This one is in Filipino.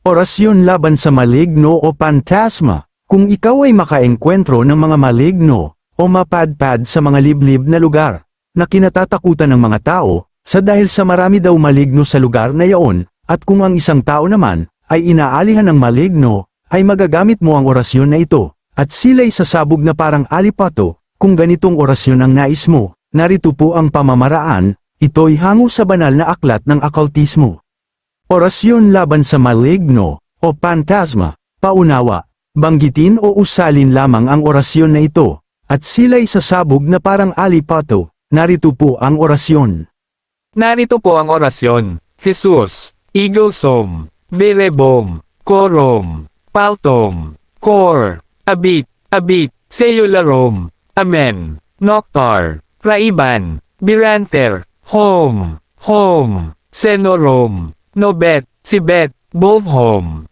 Orasyon laban sa maligno o pantasma. Kung ikaw ay makaengkwentro ng mga maligno, o mapadpad sa mga liblib na lugar, na kinatatakutan ng mga tao, sa dahil sa marami daw maligno sa lugar na iyon, at kung ang isang tao naman, ay inaalihan ng maligno, ay magagamit mo ang orasyon na ito, at sila'y sasabog na parang alipato. Kung ganitong orasyon ang nais mo, narito po ang pamamaraan, ito'y hango sa banal na aklat ng okultismo. Orasyon laban sa maligno, o pantasma. Paunawa, banggitin o usalin lamang ang orasyon na ito, at sila'y sasabog na parang alipato. Narito po ang orasyon. Narito po ang orasyon. Jesus, Eaglesom, Berebom, Korom, Paltom, Kor, Abit, Seularom, Amen, Noctar, Raiban, Biranter, Home, Senorom, Nobet, Sibet, Bovhom,